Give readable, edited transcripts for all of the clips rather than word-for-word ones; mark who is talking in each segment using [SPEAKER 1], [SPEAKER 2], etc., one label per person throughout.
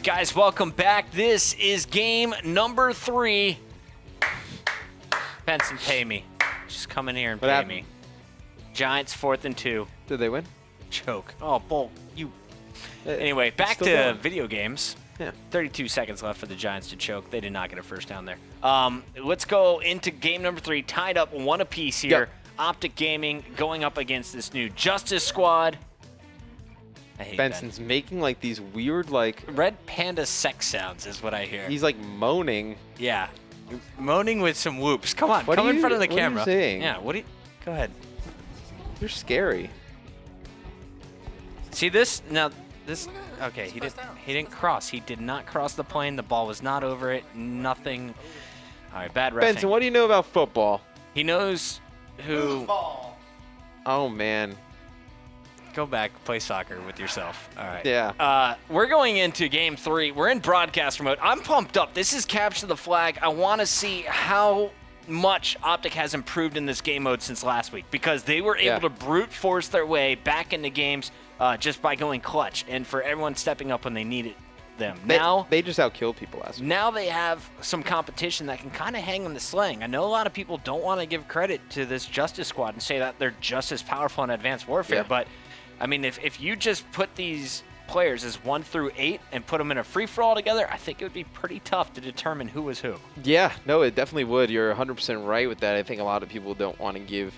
[SPEAKER 1] Guys, welcome back. This is game number 3. Benson, pay me. Just come in here and pay me. Giants 4th and 2.
[SPEAKER 2] Did they win?
[SPEAKER 1] Choke. Oh, bull. You. Anyway, back to video games.
[SPEAKER 2] Yeah.
[SPEAKER 1] 32 seconds left for the Giants to choke. They did not get a first down there. Let's go into game number 3. Tied up 1 apiece here. Yep. OpTic Gaming going up against this new JustUs squad. I hate
[SPEAKER 2] Benson's making like these weird like
[SPEAKER 1] red panda sex sounds is what I hear.
[SPEAKER 2] He's like moaning.
[SPEAKER 1] Yeah. Moaning with some whoops. Come on, come in front of the camera.
[SPEAKER 2] What are you saying?
[SPEAKER 1] Yeah, what do you go ahead.
[SPEAKER 2] You're scary.
[SPEAKER 1] See this? Now this okay, he didn't cross. He did not cross the plane. The ball was not over it. Nothing. All right, bad reffing.
[SPEAKER 2] Benson, what do you know about football?
[SPEAKER 1] He knows who.
[SPEAKER 2] Oh man.
[SPEAKER 1] Go back, play soccer with yourself. All right.
[SPEAKER 2] Yeah.
[SPEAKER 1] We're going into game 3. We're in broadcaster mode. I'm pumped up. This is Capture the Flag. I want to see how much OpTic has improved in this game mode since last week, because they were able to brute force their way back into games just by going clutch, and for everyone stepping up when they needed them.
[SPEAKER 2] They just outkilled people last week.
[SPEAKER 1] Now they have some competition that can kind of hang them the sling. I know a lot of people don't want to give credit to this JustUs squad and say that they're just as powerful in Advanced Warfare, but I mean, if you just put these players as 1 through 8 and put them in a free-for-all together, I think it would be pretty tough to determine who was who.
[SPEAKER 2] Yeah, no, it definitely would. You're 100% right with that. I think a lot of people don't want to give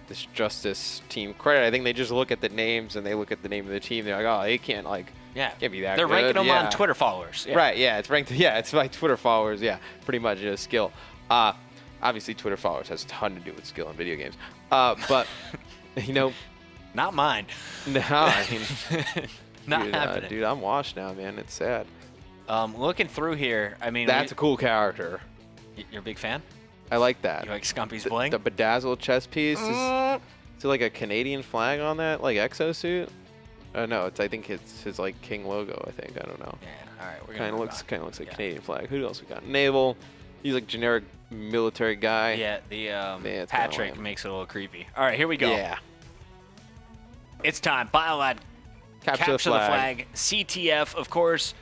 [SPEAKER 2] this JustUs team credit. I think they just look at the names and they look at the name of the team. They're like, oh, they can't can't be that
[SPEAKER 1] They're
[SPEAKER 2] good.
[SPEAKER 1] ranking them on Twitter followers. Yeah.
[SPEAKER 2] Right, yeah, it's ranked. Yeah, it's by Twitter followers. Yeah, pretty much a skill. Obviously, Twitter followers has a ton to do with skill in video games. But you know.
[SPEAKER 1] Not mine.
[SPEAKER 2] No, I mean,
[SPEAKER 1] not happening.
[SPEAKER 2] Dude, I'm washed now, man. It's sad.
[SPEAKER 1] Looking through here, I mean,
[SPEAKER 2] that's a cool character.
[SPEAKER 1] You're a big fan?
[SPEAKER 2] I like that.
[SPEAKER 1] You like Scumpy's bling?
[SPEAKER 2] The bedazzled chest piece. Is it like a Canadian flag on that, like exosuit? No, I think it's his like king logo. I think I don't know.
[SPEAKER 1] Yeah. All right. We're
[SPEAKER 2] kind of looks like Canadian flag. Who else we got? Naval. He's like generic military guy.
[SPEAKER 1] Yeah. The Patrick makes it a little creepy. All right, here we go.
[SPEAKER 2] Yeah.
[SPEAKER 1] It's time. BioLab, Capture the Flag. CTF, of course.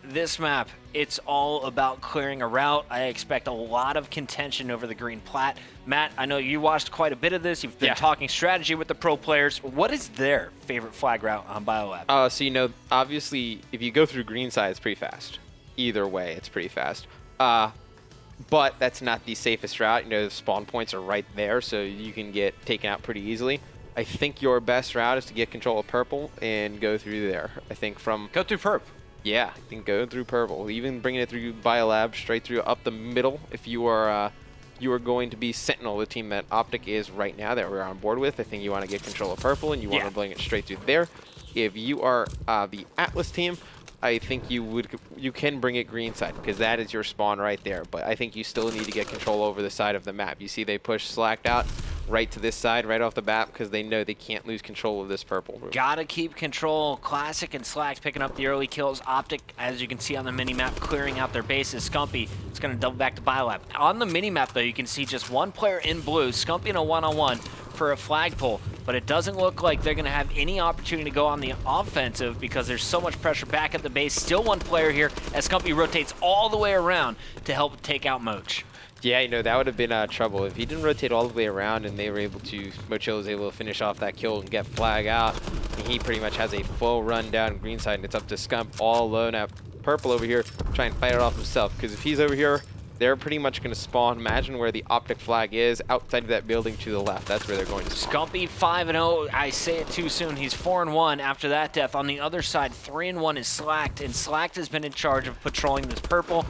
[SPEAKER 1] This map, it's all about clearing a route. I expect a lot of contention over the green plat. Matt, I know you watched quite a bit of this. You've been talking strategy with the pro players. What is their favorite flag route on BioLab?
[SPEAKER 2] So, you know, obviously, if you go through green side, it's pretty fast. Either way, it's pretty fast. But that's not the safest route. You know, the spawn points are right there, so you can get taken out pretty easily. I think your best route is to get control of purple and go through there. I think from...
[SPEAKER 1] Go through perp.
[SPEAKER 2] Yeah, I think go through purple. Even bringing it through BioLab, straight through up the middle. If you are going to be Sentinel, the team that OpTic is right now that we're on board with, I think you want to get control of purple and you want to bring it straight through there. If you are the Atlas team, I think you can bring it green side because that is your spawn right there. But I think you still need to get control over the side of the map. You see they push Slacked out right to this side right off the bat because they know they can't lose control of this purple room.
[SPEAKER 1] Gotta keep control. Classic and Slacked picking up the early kills. OpTic, as you can see on the mini-map, clearing out their bases. Scumpy is going to double back to BioLab. On the mini-map, though, you can see just one player in blue. Scumpy in a one-on-one for a flagpole, but it doesn't look like they're going to have any opportunity to go on the offensive because there's so much pressure back at the base. Still one player here as Scumpy rotates all the way around to help take out Moch.
[SPEAKER 2] Yeah, you know, that would have been trouble. If he didn't rotate all the way around and they were able to, Mochil was able to finish off that kill and get flag out, and he pretty much has a full run down green side, and it's up to Scump all alone at purple over here, trying to fight it off himself. Because if he's over here, they're pretty much going to spawn. Imagine where the OpTic flag is, outside of that building to the left. That's where they're going to spawn.
[SPEAKER 1] Scumpy 5-0. I say it too soon. He's 4-1 after that death. On the other side, 3-1 is Slacked, and Slacked has been in charge of patrolling this purple.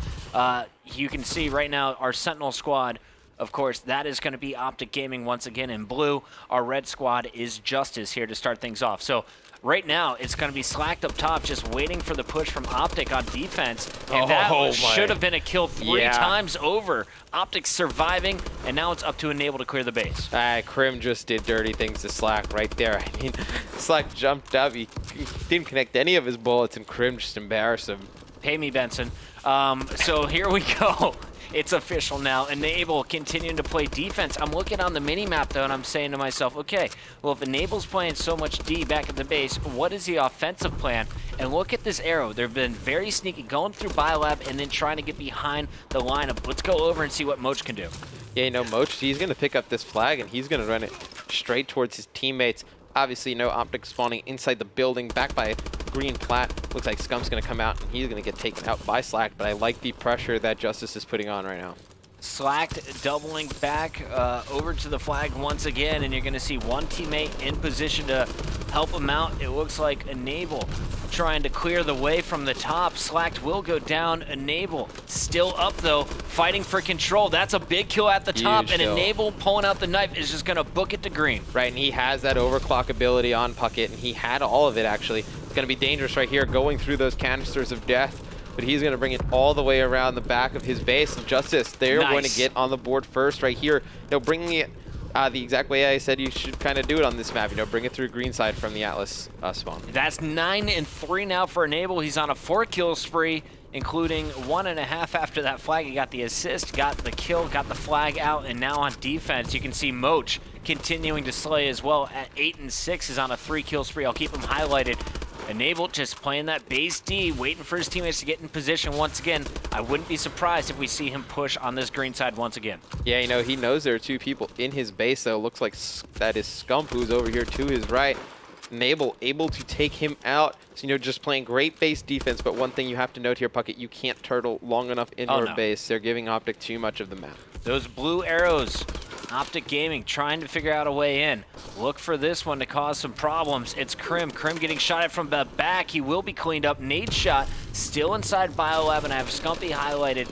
[SPEAKER 1] You can see right now our Sentinel squad, of course, that is going to be OpTic Gaming once again in blue. Our red squad is JustUs here to start things off. So right now, it's going to be Slacked up top, just waiting for the push from OpTic on defense. And that should have been a kill 3 times over. OpTic surviving, and now it's up to Enable to clear the base.
[SPEAKER 2] Crim just did dirty things to Slack right there. I mean, Slack jumped up. He didn't connect any of his bullets, and Crim just embarrassed him.
[SPEAKER 1] Pay me, Benson. So here we go. It's official now. Enable continuing to play defense. I'm looking on the mini-map, though, and I'm saying to myself, okay, well, if Enable's playing so much D back at the base, what is the offensive plan? And look at this arrow. They've been very sneaky, going through Biolab and then trying to get behind the lineup. Let's go over and see what Moch can do.
[SPEAKER 2] Yeah, you know, Moch, he's going to pick up this flag, and he's going to run it straight towards his teammates. Obviously, no OpTic spawning inside the building, backed by green plat. Looks like Scump's going to come out, and he's going to get taken out by Slack, but I like the pressure that JustUs is putting on right now.
[SPEAKER 1] Slacked doubling back over to the flag once again, and you're going to see one teammate in position to help him out. It looks like Enable trying to clear the way from the top. Slacked will go down. Enable still up, though, fighting for control. That's a big kill at the top, and Enable pulling out the knife is just going to book it to green.
[SPEAKER 2] Right, and he has that overclock ability on Puckett, and he had all of it, actually. It's going to be dangerous right here, going through those canisters of death. But he's going to bring it all the way around the back of his base. And JustUs, they're going to get on the board first right here. You know, bringing it the exact way I said you should kind of do it on this map. You know, bring it through green side from the Atlas spawn.
[SPEAKER 1] That's 9 and 3 now for Enable. He's on a 4-kill spree, including 1.5 after that flag. He got the assist, got the kill, got the flag out, and now on defense, you can see Moch continuing to slay as well at 8 and 6. Is on a 3-kill spree. I'll keep him highlighted. Enable just playing that base D, waiting for his teammates to get in position once again. I wouldn't be surprised if we see him push on this green side once again.
[SPEAKER 2] Yeah, you know, he knows there are 2 people in his base, though. Looks like that is Scump, who's over here to his right. Enable able to take him out. So, you know, just playing great base defense, but one thing you have to note here, Puckett, you can't turtle long enough in your base. They're giving OpTic too much of the map.
[SPEAKER 1] Those blue arrows, OpTic Gaming trying to figure out a way in. Look for this one to cause some problems. It's Krim. Krim getting shot at from the back. He will be cleaned up. Nade shot still inside Biolab, and I have Scumpy highlighted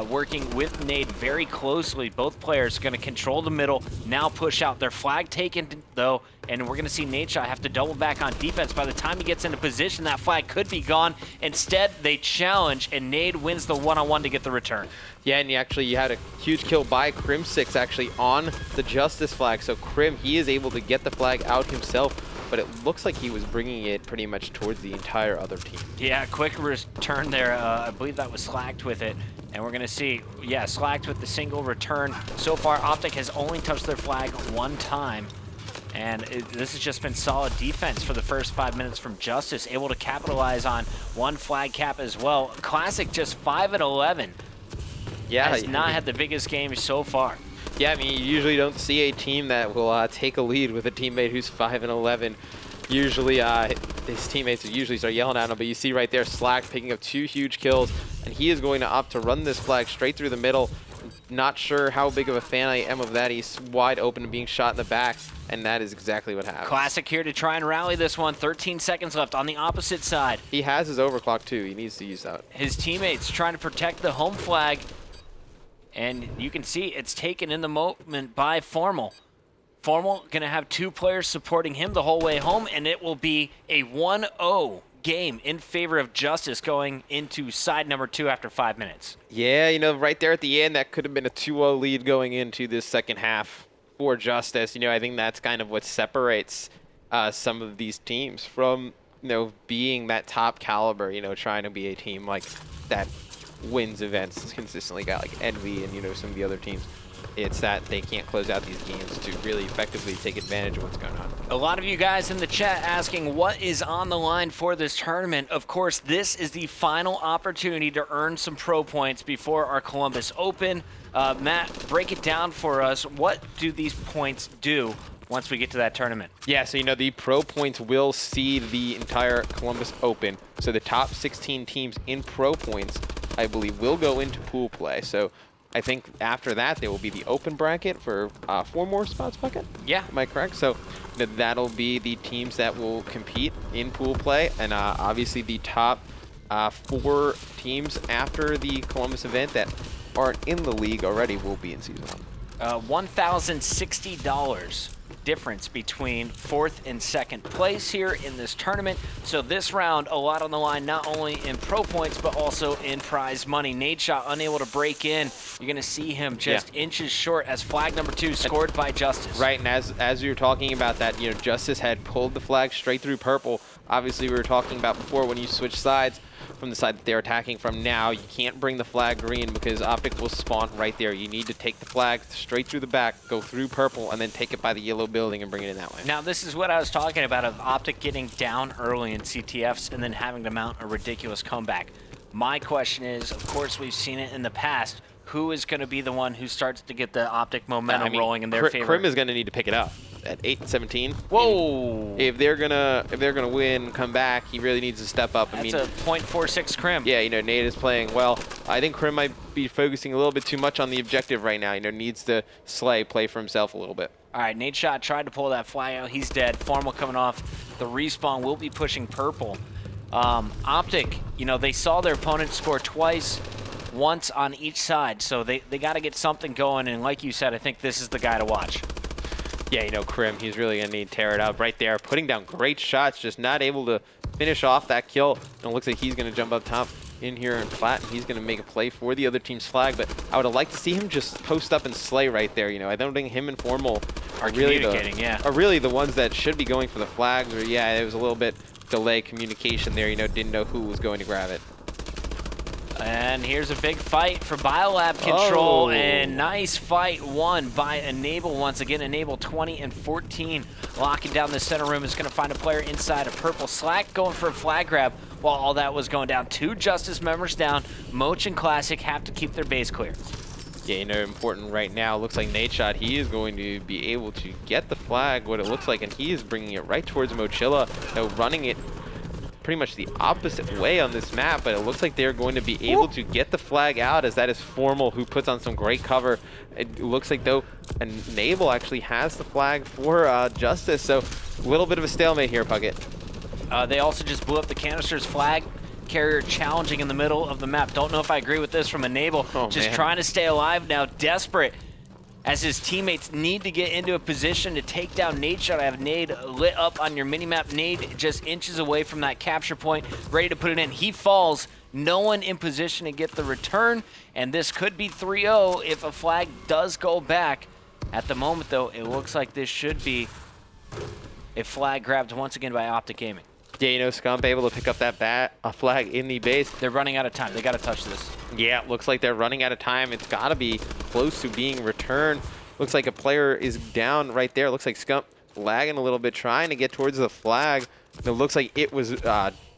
[SPEAKER 1] working with Nade very closely. Both players going to control the middle, now push out. Their flag taken, though, and we're going to see Nadeshot have to double back on defense. By the time he gets into position, that flag could be gone. Instead, they challenge, and Nade wins the one-on-one to get the return.
[SPEAKER 2] Yeah, and you had a huge kill by Crim6 actually on the JustUs flag. So Krim, he is able to get the flag out himself, but it looks like he was bringing it pretty much towards the entire other team.
[SPEAKER 1] Yeah, quick return there. I believe that was Slacked with it. And we're going to see, yeah, Slacked with the single return. So far, OpTic has only touched their flag one time. And this has just been solid defense for the first 5 minutes from JustUs, able to capitalize on one flag cap as well. Classic just 5 and 11.
[SPEAKER 2] Yeah,
[SPEAKER 1] has not had the biggest game so far.
[SPEAKER 2] Yeah, I mean, you usually don't see a team that will take a lead with a teammate who's 5 and 11. Usually, his teammates usually start yelling at him, but you see right there, Slack picking up 2 huge kills, and he is going to opt to run this flag straight through the middle. Not sure how big of a fan I am of that. He's wide open and being shot in the back, and that is exactly what happened.
[SPEAKER 1] Classic here to try and rally this one. 13 seconds left on the opposite side.
[SPEAKER 2] He has his overclock, too. He needs to use that.
[SPEAKER 1] His teammates trying to protect the home flag. And you can see it's taken in the moment by Formal. Formal going to have 2 players supporting him the whole way home, and it will be a 1-0 game in favor of JustUs going into side number 2 after 5 minutes.
[SPEAKER 2] Yeah, you know, right there at the end, that could have been a 2-0 lead going into this second half for JustUs. You know, I think that's kind of what separates some of these teams from, you know, being that top caliber, you know, trying to be a team like that wins events consistently. Got like Envy and, you know, some of the other teams. It's that they can't close out these games to really effectively take advantage of what's going on.
[SPEAKER 1] A lot of you guys in the chat asking what is on the line for this tournament. Of course, this is the final opportunity to earn some pro points before our Columbus Open. Matt, break it down for us. What do these points do once we get to that tournament?
[SPEAKER 2] Yeah, so, you know, the pro points will seed the entire Columbus Open. So the top 16 teams in pro points, I believe, will go into pool play. So I think after that, there will be the open bracket for 4 more spots, Puckett?
[SPEAKER 1] Yeah.
[SPEAKER 2] Am I correct? So that'll be the teams that will compete in pool play. And obviously the top 4 teams after the Columbus event that aren't in the league already will be in Season 1.
[SPEAKER 1] $1,060 difference between 4th and 2nd place here in this tournament. So this round, a lot on the line, not only in pro points, but also in prize money. Nadeshot unable to break in. You're going to see him just inches short as flag number 2 scored by JustUs.
[SPEAKER 2] Right, and as we were talking about that, you know, JustUs had pulled the flag straight through purple. Obviously, we were talking about before when you switch sides, from the side that they're attacking from now. You can't bring the flag green because OpTic will spawn right there. You need to take the flag straight through the back, go through purple, and then take it by the yellow building and bring it in that way.
[SPEAKER 1] Now, this is what I was talking about of OpTic getting down early in CTFs and then having to mount a ridiculous comeback. My question is, of course, we've seen it in the past. Who is going to be the one who starts to get the OpTic momentum rolling in their favor?
[SPEAKER 2] Crim is going to need to pick it up at 8-17.
[SPEAKER 1] Whoa!
[SPEAKER 2] If they're gonna win, come back, he really needs to step up.
[SPEAKER 1] That's a .46 Crim.
[SPEAKER 2] Yeah, Nate is playing well. I think Crim might be focusing a little bit too much on the objective right now. Needs to play for himself a little bit.
[SPEAKER 1] All right, Nate Shot tried to pull that flag out. He's dead. Formal coming off. The respawn will be pushing purple. OpTic, they saw their opponent score twice, once on each side, so they got to get something going, and like you said, I think this is the guy to watch.
[SPEAKER 2] Yeah, Crim, he's really going to need to tear it up right there. Putting down great shots, just not able to finish off that kill. And it looks like he's going to jump up top in here and flat. He's going to make a play for the other team's flag, but I would have liked to see him just post up and slay right there. I don't think him and Formal are really the ones that should be going for the flags. Or yeah, it was a little bit delay communication there. Didn't know who was going to grab it.
[SPEAKER 1] And here's a big fight for Biolab control, and nice fight won by Enable once again. Enable 20 and 14, locking down the center room. Is going to find a player inside of purple. Slack going for a flag grab while all that was going down. 2 Justice members down. Moch and Classic have to keep their base clear.
[SPEAKER 2] Yeah, important right now. Looks like Nate Shot, he is going to be able to get the flag, what it looks like, and he is bringing it right towards Mochilla, running it pretty much the opposite way on this map, but it looks like they're going to be able to get the flag out, as that is Formal, who puts on some great cover. It looks like, though, Enable actually has the flag for Justice, so a little bit of a stalemate here, Puckett.
[SPEAKER 1] They also just blew up the canisters. Flag carrier challenging in the middle of the map. Don't know if I agree with this from Enable. Trying to stay alive now, desperate, as his teammates need to get into a position to take down Nade Shot. I have Nade lit up on your minimap. Nade just inches away from that capture point, ready to put it in. He falls. No one in position to get the return, and this could be 3-0 if a flag does go back. At the moment, though, it looks like this should be a flag grabbed once again by OpTic Gaming.
[SPEAKER 2] Yeah, Scump able to pick up that flag in the base.
[SPEAKER 1] They're running out of time. They got to touch this.
[SPEAKER 2] Yeah, looks like they're running out of time. It's got to be close to being returned. Looks like a player is down right there. Looks like Scump lagging a little bit, trying to get towards the flag. It looks like it was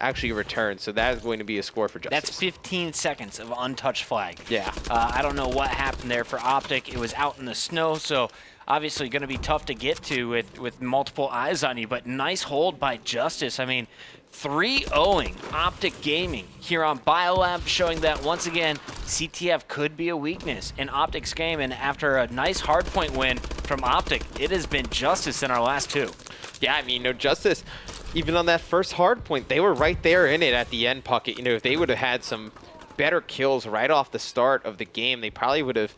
[SPEAKER 2] actually returned, so that is going to be a score for Justice.
[SPEAKER 1] That's 15 seconds of untouched flag.
[SPEAKER 2] Yeah.
[SPEAKER 1] I don't know what happened there for OpTic. It was out in the snow, so obviously going to be tough to get to with multiple eyes on you, but nice hold by Justice. I mean, 3-0ing OpTic Gaming here on Biolab, showing that once again CTF could be a weakness in OpTic's game, and after a nice hardpoint win from OpTic, it has been Justice in our last 2.
[SPEAKER 2] Yeah, I mean, Justice, even on that first hardpoint, they were right there in it at the end, Puckett. If they would have had some better kills right off the start of the game, they probably would have,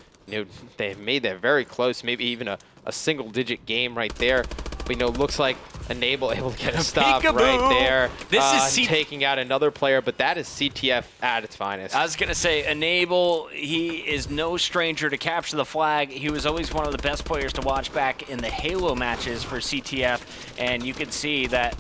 [SPEAKER 2] they made that very close, maybe even a single-digit game right there. But, looks like Enable able to get a stop right there.
[SPEAKER 1] This is
[SPEAKER 2] taking out another player, but that is CTF at its finest.
[SPEAKER 1] I was going to say, Enable, he is no stranger to capture the flag. He was always one of the best players to watch back in the Halo matches for CTF, and you can see that,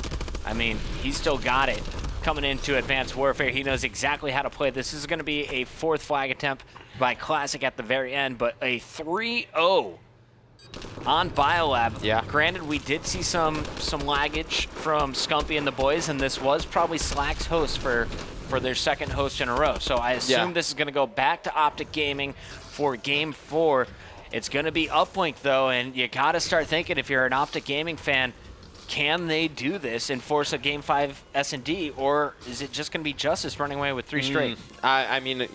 [SPEAKER 1] I mean, he's still got it. Coming into Advanced Warfare, he knows exactly how to play. This is going to be a 4th flag attempt by Classic at the very end, but a 3-0 on Biolab.
[SPEAKER 2] Yeah.
[SPEAKER 1] Granted, we did see some laggage from Scumpy and the boys, and this was probably Slack's host for their second host in a row. So I assume this is going to go back to OpTic Gaming for Game 4. It's going to be Uplink, though, and you got to start thinking, if you're an OpTic Gaming fan, can they do this and force a Game 5 S&D, or is it just going to be Justice running away with 3 straight?
[SPEAKER 2] I mean,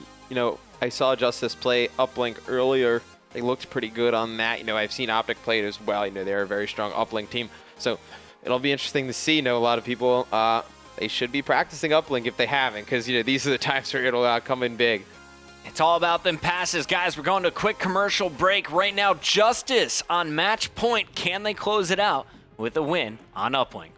[SPEAKER 2] I saw Justice play Uplink earlier. They looked pretty good on that. I've seen OpTic play it as well. They're a very strong Uplink team. So it'll be interesting to see. A lot of people, they should be practicing Uplink if they haven't, because, these are the times where it'll come in big.
[SPEAKER 1] It's all about them passes. Guys, we're going to a quick commercial break right now. Justice on match point. Can they close it out with a win on Uplink?